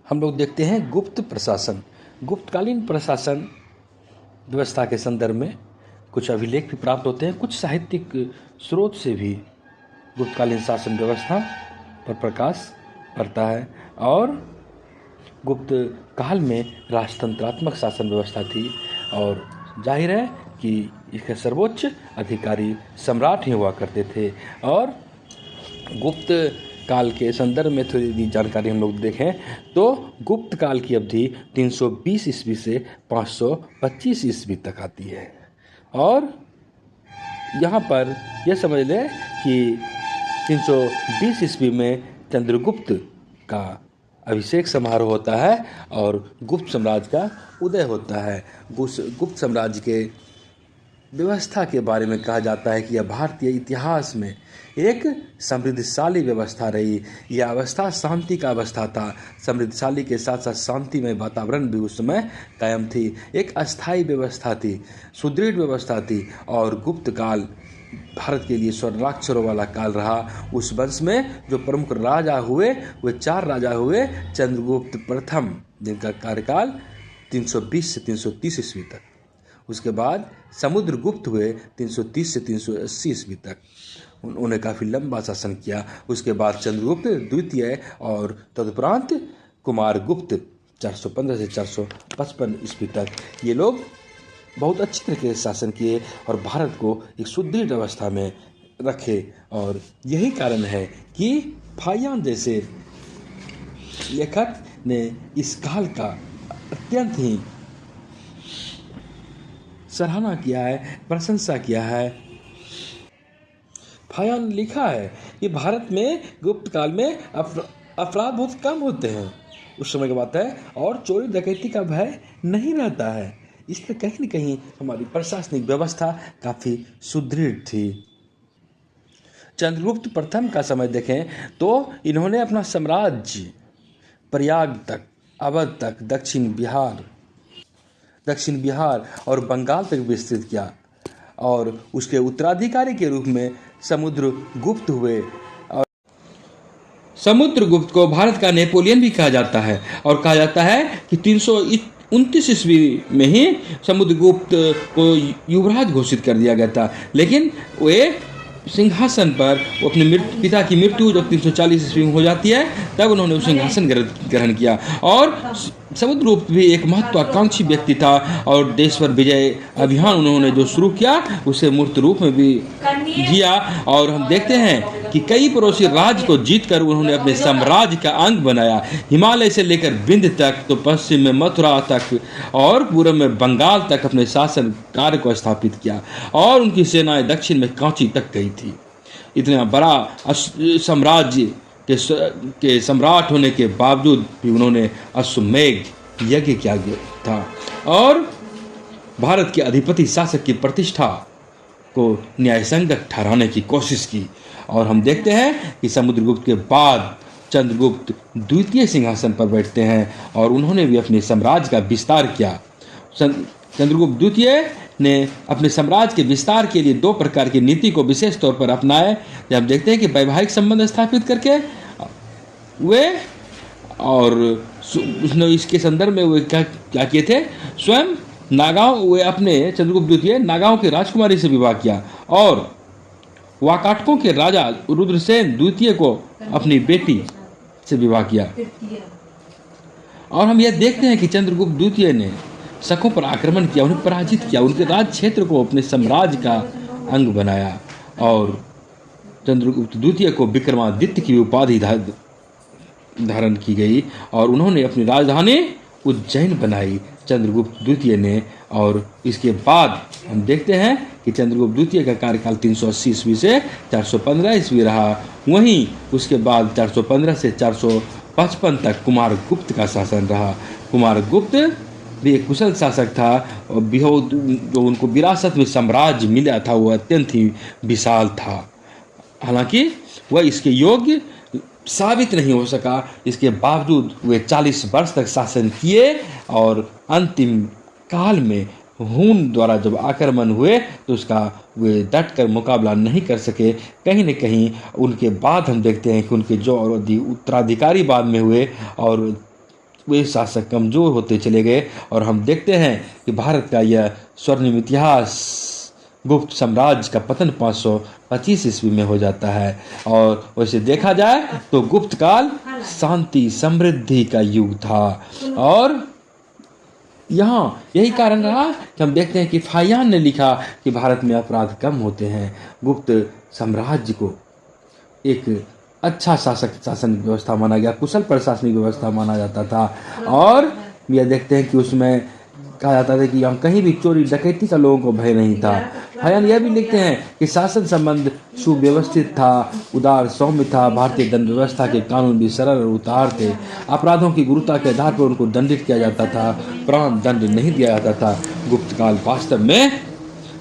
हम लोग देखते हैं गुप्त प्रशासन। गुप्तकालीन प्रशासन व्यवस्था के संदर्भ में कुछ अभिलेख भी प्राप्त होते हैं, कुछ साहित्यिक स्रोत से भी गुप्तकालीन शासन व्यवस्था पर प्रकाश पड़ता है। और गुप्त काल में राजतंत्रात्मक शासन व्यवस्था थी और जाहिर है कि इसके सर्वोच्च अधिकारी सम्राट ही हुआ करते थे। और गुप्त काल के संदर्भ में थोड़ी जानकारी हम लोग देखें तो गुप्त काल की अवधि 320 ईस्वी से 525 ईस्वी तक आती है। और यहाँ पर यह समझ लें कि 320 ईस्वी में चंद्रगुप्त का अभिषेक समारोह होता है और गुप्त साम्राज्य का उदय होता है। गुप्त साम्राज्य के व्यवस्था के बारे में कहा जाता है कि यह भारतीय इतिहास में एक समृद्धशाली व्यवस्था रही। यह अवस्था शांति का अवस्था था। समृद्धशाली के साथ साथ शांतिमय वातावरण भी उस समय कायम थी। एक अस्थायी व्यवस्था थी, सुदृढ़ व्यवस्था थी। और गुप्त काल भारत के लिए स्वर्णाक्षरों वाला काल रहा। उस वंश में जो प्रमुख राजा हुए वे 4 राजा हुए। चंद्रगुप्त प्रथम, जिनका कार्यकाल 320 से 330 ईस्वी तक। उसके बाद समुद्रगुप्त हुए 330 से 380 ईस्वी तक। उन्होंने काफ़ी लंबा शासन किया। उसके बाद चंद्रगुप्त द्वितीय और तदुपरांत कुमारगुप्त 415 से 455 ईस्वी तक। ये लोग बहुत अच्छी तरीके से शासन किए और भारत को एक सुदृढ़ अवस्था में रखे। और यही कारण है कि फाहियान जैसे लेखक ने इस काल का अत्यंत ही सराहना किया है, प्रशंसा किया है। फाहियान लिखा है कि भारत में गुप्त काल में अपराध बहुत कम होते हैं, उस समय की बात है, और चोरी डकैती का भय नहीं रहता है। इसलिए कहीं न कहीं हमारी प्रशासनिक व्यवस्था काफ़ी सुदृढ़ थी। चंद्रगुप्त प्रथम का समय देखें तो इन्होंने अपना साम्राज्य प्रयाग तक, अवध तक, दक्षिण बिहार और बंगाल तक विस्तृत किया। और उसके उत्तराधिकारी के रूप में समुद्रगुप्त हुए। और समुद्रगुप्त को भारत का नेपोलियन भी कहा जाता है। और कहा जाता है कि 329 ईस्वी में ही समुद्रगुप्त को युवराज घोषित कर दिया गया था। लेकिन वे सिंहासन पर वो अपने पिता की मृत्यु जब 340 ईस्वी में हो जाती है तब उन्होंने सिंहासन ग्रहण किया। और समुद्रगुप्त भी एक महत्वाकांक्षी व्यक्ति था और देश पर विजय अभियान उन्होंने जो शुरू किया उसे मूर्त रूप में भी जिया। और हम देखते हैं कि कई पड़ोसी राज्य को जीतकर उन्होंने अपने साम्राज्य का अंग बनाया। हिमालय से लेकर विंध्य तक, तो पश्चिम में मथुरा तक और पूर्व में बंगाल तक अपने शासन कार्य को स्थापित किया। और उनकी सेनाएं दक्षिण में कांची तक गई थी। इतना बड़ा साम्राज्य के सम्राट होने के बावजूद भी उन्होंने अश्वमेध यज्ञ किया था और भारत के अधिपति शासक की प्रतिष्ठा को न्यायसंगत ठहराने की कोशिश की। और हम देखते हैं कि समुद्रगुप्त के बाद चंद्रगुप्त द्वितीय सिंहासन पर बैठते हैं और उन्होंने भी अपने साम्राज्य का विस्तार किया। चंद्रगुप्त द्वितीय ने अपने साम्राज्य के विस्तार के लिए 2 प्रकार की नीति को विशेष तौर पर अपनाए। जब हम देखते हैं कि वैवाहिक संबंध स्थापित करके वे, और उसने इसके संदर्भ में वे क्या किए थे, स्वयं नागांव, वे अपने चंद्रगुप्त द्वितीय नागांव के राजकुमारी से विवाह किया और वाकाटकों के राजा रुद्रसेन द्वितीय को अपनी बेटी से विवाह किया। और हम यह देखते हैं कि चंद्रगुप्त द्वितीय ने शकों पर आक्रमण किया, उन्हें पराजित किया, उनके राज क्षेत्र को अपने साम्राज्य का अंग बनाया। और चंद्रगुप्त द्वितीय को विक्रमादित्य की उपाधि धारण की गई और उन्होंने अपनी राजधानी उज्जैन बनाई चंद्रगुप्त द्वितीय ने। और इसके बाद हम देखते हैं कि चंद्रगुप्त द्वितीय का कार्यकाल 380 ईस्वी से 415 ईस्वी रहा। वहीं उसके बाद 415 से 455 तक कुमारगुप्त का शासन रहा। कुमारगुप्त भी एक कुशल शासक था और जो उनको विरासत में साम्राज्य मिला था वो अत्यंत ही विशाल था। हालांकि वह इसके योग्य साबित नहीं हो सका। इसके बावजूद वे 40 वर्ष तक शासन किए और अंतिम काल में हून द्वारा जब आक्रमण हुए तो उसका वे डट कर मुकाबला नहीं कर सके। कहीं न कहीं उनके बाद हम देखते हैं कि उनके जो उत्तराधिकारी बाद में हुए और वे शासक कमज़ोर होते चले गए और हम देखते हैं कि भारत का यह स्वर्णिम इतिहास गुप्त साम्राज्य का पतन 525 ईस्वी में हो जाता है। और वैसे देखा जाए तो गुप्त काल शांति समृद्धि का युग था और यहाँ यही कारण रहा कि हम देखते हैं कि फाहियान ने लिखा कि भारत में अपराध कम होते हैं। गुप्त साम्राज्य को एक अच्छा शासन व्यवस्था माना गया, कुशल प्रशासनिक व्यवस्था माना जाता था और यह देखते हैं कि उसमें कहा जाता था कि हम कहीं भी चोरी डकैती का लोगों को भय नहीं था। फाहियान यह भी लिखते हैं कि शासन संबंध सुव्यवस्थित था, उदार सौम्य था। भारतीय दंड व्यवस्था के कानून भी सरल और उदार थे। अपराधों की गुरुता के आधार पर उनको दंडित किया जाता था, प्राण दंड नहीं दिया जाता था। गुप्त काल वास्तव में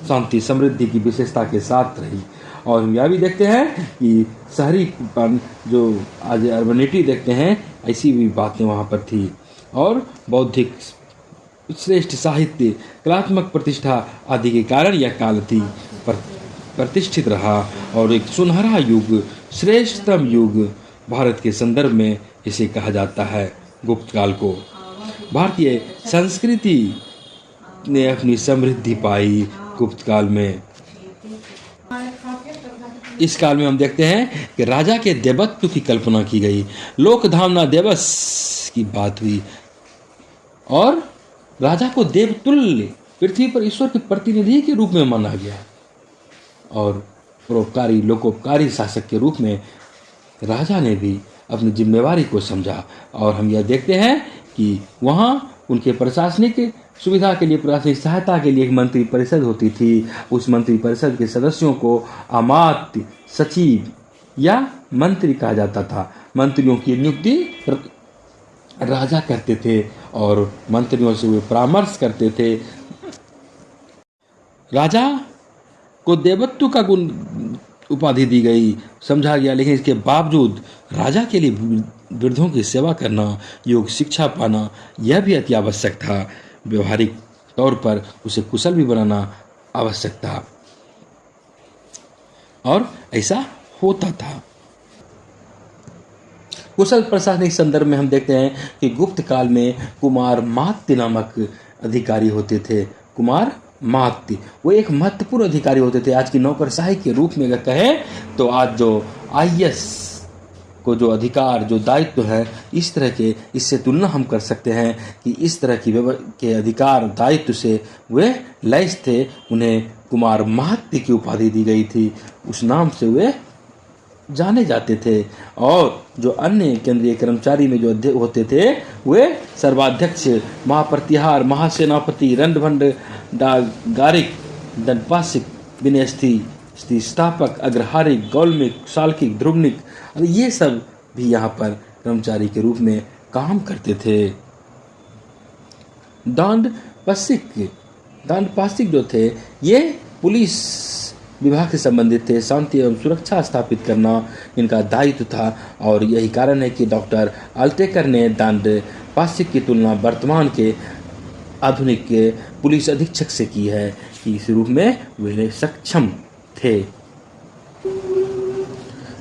शांति समृद्धि की विशेषता के साथ रही। और हम यह भी देखते हैं कि शहरीपन जो आज अर्बनिटी देखते हैं, ऐसी भी बातें वहाँ पर थी। और बौद्धिक श्रेष्ठ साहित्य, कलात्मक प्रतिष्ठा आदि के कारण यह काल अति प्रतिष्ठित रहा और एक सुनहरा युग, श्रेष्ठतम युग भारत के संदर्भ में इसे कहा जाता है। गुप्त काल को भारतीय संस्कृति ने अपनी समृद्धि पाई गुप्त काल में। इस काल में हम देखते हैं कि राजा के देवत्व की कल्पना की गई, लोकधामना दिवस की बात हुई और राजा को देवतुल्य पृथ्वी पर ईश्वर के प्रतिनिधि के रूप में माना गया और परोपकारी लोकोपकारी शासक के रूप में राजा ने भी अपनी जिम्मेवारी को समझा। और हम यह देखते हैं कि वहाँ उनके प्रशासनिक सुविधा के लिए, प्रशासनिक सहायता के लिए एक मंत्री परिषद होती थी। उस मंत्री परिषद के सदस्यों को अमात्य, सचिव या मंत्री कहा जाता था। मंत्रियों की नियुक्ति राजा करते थे और मंत्रियों से वे परामर्श करते थे। राजा को देवत्व का गुण उपाधि दी गई, समझा गया, लेकिन इसके बावजूद राजा के लिए वृद्धों की सेवा करना, योग शिक्षा पाना यह भी अति आवश्यक था। व्यवहारिक तौर पर उसे कुशल भी बनाना आवश्यक था और ऐसा होता था। कुशल प्रशासनिक संदर्भ में हम देखते हैं कि गुप्त काल में कुमार मात्य नामक अधिकारी होते थे। कुमार मात्य वो एक महत्वपूर्ण अधिकारी होते थे। आज की नौकरशाही के रूप में अगर कहें तो आज जो IAS को जो अधिकार, जो दायित्व है, इस तरह के इससे तुलना हम कर सकते हैं कि इस तरह के अधिकार दायित्व से वे लैस थे। उन्हें कुमार मात्य की उपाधि दी गई थी, उस नाम से वे जाने जाते थे। और जो अन्य केंद्रीय कर्मचारी में जो होते थे वे सर्वाध्यक्ष, महाप्रतिहार, महासेनापति, रणभंडागारिक, दंडपासिक, विनयस्थी, स्थापक, अग्रहारिक, गौलमिक, शाल्किक, ध्रुवनिक, ये सब भी यहाँ पर कर्मचारी के रूप में काम करते थे। दंडपासिक जो थे ये पुलिस विभाग से संबंधित थे। शांति एवं सुरक्षा स्थापित करना इनका दायित्व था और यही कारण है कि डॉक्टर अल्टेकर ने दंडपासिक की तुलना वर्तमान के आधुनिक के पुलिस अधीक्षक से की है कि इस रूप में वे सक्षम थे।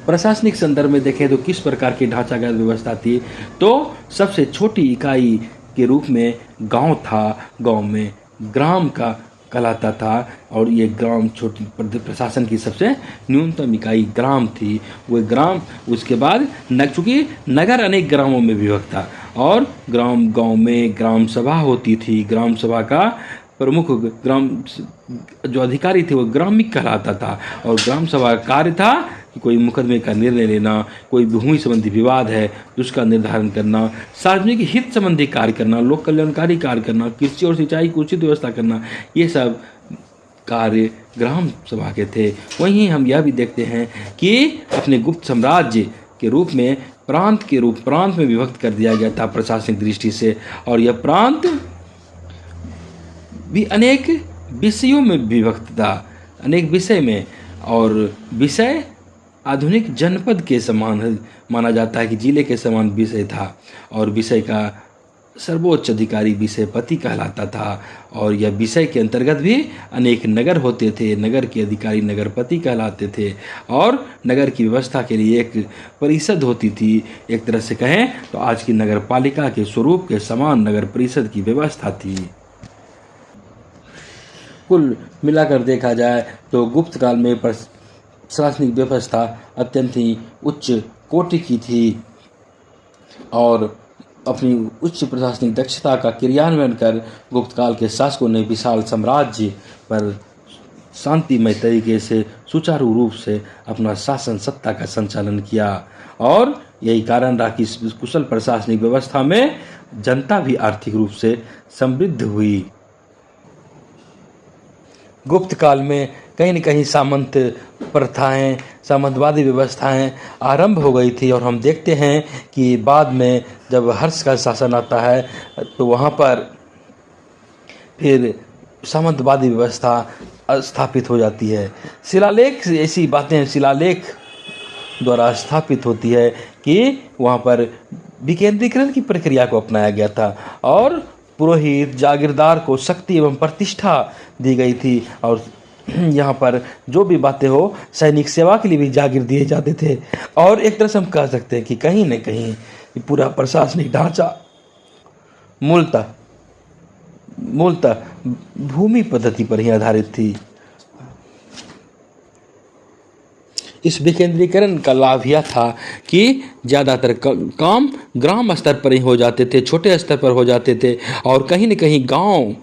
प्रशासनिक संदर्भ में देखें तो किस प्रकार की ढांचागत व्यवस्था थी, तो सबसे छोटी इकाई के रूप में गांव था। गांव में ग्राम का कहलाता था और ये ग्राम छोटी प्रशासन की सबसे न्यूनतम इकाई ग्राम थी। वो ग्राम उसके बाद चूँकि नगर अनेक ग्रामों में विभक्त था और गांव में ग्राम सभा होती थी। ग्राम सभा का प्रमुख ग्राम जो अधिकारी थे वो ग्रामिक कहलाता था और ग्राम सभा का कार्य था कि कोई मुकदमे का निर्णय लेना, कोई भूमि संबंधी विवाद है तो उसका निर्धारण करना, सार्वजनिक हित संबंधी कार्य करना, लोक कल्याणकारी कार्य करना, कृषि और सिंचाई की उचित व्यवस्था करना, ये सब कार्य ग्राम सभा के थे। वहीं हम यह भी देखते हैं कि अपने गुप्त साम्राज्य के रूप में प्रांत में विभक्त कर दिया गया था प्रशासनिक दृष्टि से और यह प्रांत भी अनेक विषयों में विभक्त था, अनेक विषय में। और विषय आधुनिक जनपद के समान माना जाता है कि जिले के समान विषय था और विषय का सर्वोच्च अधिकारी विषयपति कहलाता था और यह विषय के अंतर्गत भी अनेक नगर होते थे। नगर के अधिकारी नगरपति कहलाते थे और नगर की व्यवस्था के लिए एक परिषद होती थी। एक तरह से कहें तो आज की नगर पालिका के स्वरूप के समान नगर परिषद की व्यवस्था थी। कुल मिलाकर देखा जाए तो गुप्त काल में प्रशासनिक व्यवस्था अत्यंत ही उच्च कोटि की थी और अपनी उच्च प्रशासनिक दक्षता का क्रियान्वयन कर गुप्त काल के शासकों ने विशाल साम्राज्य पर शांतिमय तरीके से सुचारू रूप से अपना शासन सत्ता का संचालन किया और यही कारण रहा कि इस कुशल प्रशासनिक व्यवस्था में जनता भी आर्थिक रूप से समृद्ध हुई। गुप्त काल में कहीं न कहीं सामंत प्रथाएं, सामंतवादी व्यवस्थाएं आरंभ हो गई थी और हम देखते हैं कि बाद में जब हर्ष का शासन आता है तो वहाँ पर फिर सामंतवादी व्यवस्था स्थापित हो जाती है। शिलालेख ऐसी बातें शिलालेख द्वारा स्थापित होती है कि वहाँ पर विकेंद्रीकरण की प्रक्रिया को अपनाया गया था और पुरोहित जागीरदार को शक्ति एवं प्रतिष्ठा दी गई थी और यहाँ पर जो भी बातें हो सैनिक सेवा के लिए भी जागीर दिए जाते थे और एक तरह से हम कह सकते हैं कि कहीं न कहीं पूरा प्रशासनिक ढांचा मूलतः भूमि पद्धति पर ही आधारित थी। इस विकेंद्रीकरण का लाभ यह था कि ज़्यादातर काम ग्राम स्तर पर ही हो जाते थे, छोटे स्तर पर हो जाते थे और कहीं न कहीं गांव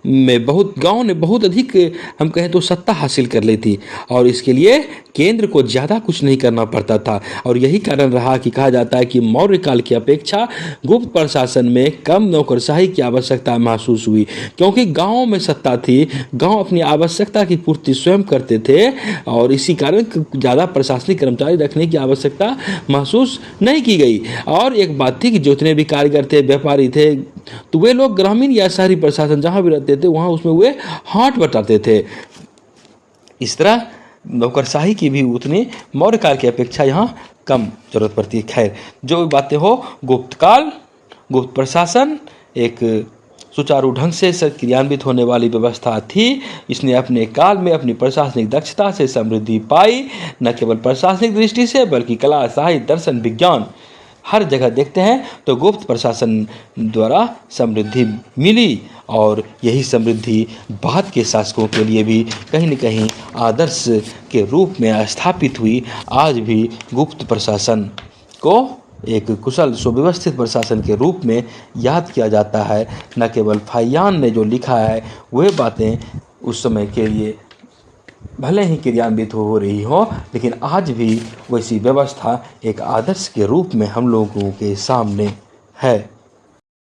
ने बहुत अधिक हम कहें तो सत्ता हासिल कर ली थी और इसके लिए केंद्र को ज़्यादा कुछ नहीं करना पड़ता था और यही कारण रहा कि कहा जाता है कि मौर्य काल की अपेक्षा गुप्त प्रशासन में कम नौकरशाही की आवश्यकता महसूस हुई क्योंकि गाँव में सत्ता थी, गाँव अपनी आवश्यकता की पूर्ति स्वयं करते थे और इसी कारण ज़्यादा प्रशासनिक कर्मचारी रखने की आवश्यकता महसूस नहीं की गई। और एक बात थी कि जितने भी कारीगर थे, व्यापारी थे, तो वे लोग ग्रामीण या शहरी प्रशासन जहाँ भी रहते थे वहाँ उसमें वे हाथ बटाते थे। इस तरह नौकरशाही की भी उतनी मौर्य काल की अपेक्षा यहाँ कम जरूरत पड़ती है। खैर जो भी बातें हो, गुप्त प्रशासन एक सुचारू ढंग से क्रियान्वित होने वाली व्यवस्था थी। इसने अपने काल में अपनी प्रशासनिक दक्षता से समृद्धि पाई, न केवल प्रशासनिक दृष्टि से बल्कि कला, साहित्य, दर्शन, विज्ञान हर जगह देखते हैं तो गुप्त प्रशासन द्वारा समृद्धि मिली और यही समृद्धि बाद के शासकों के लिए भी कहीं न कहीं आदर्श के रूप में स्थापित हुई। आज भी गुप्त प्रशासन को एक कुशल सुव्यवस्थित प्रशासन के रूप में याद किया जाता है। न केवल फाहियान ने जो लिखा है वह बातें उस समय के लिए भले ही क्रियान्वित हो रही हो, लेकिन आज भी वैसी व्यवस्था एक आदर्श के रूप में हम लोगों के सामने है।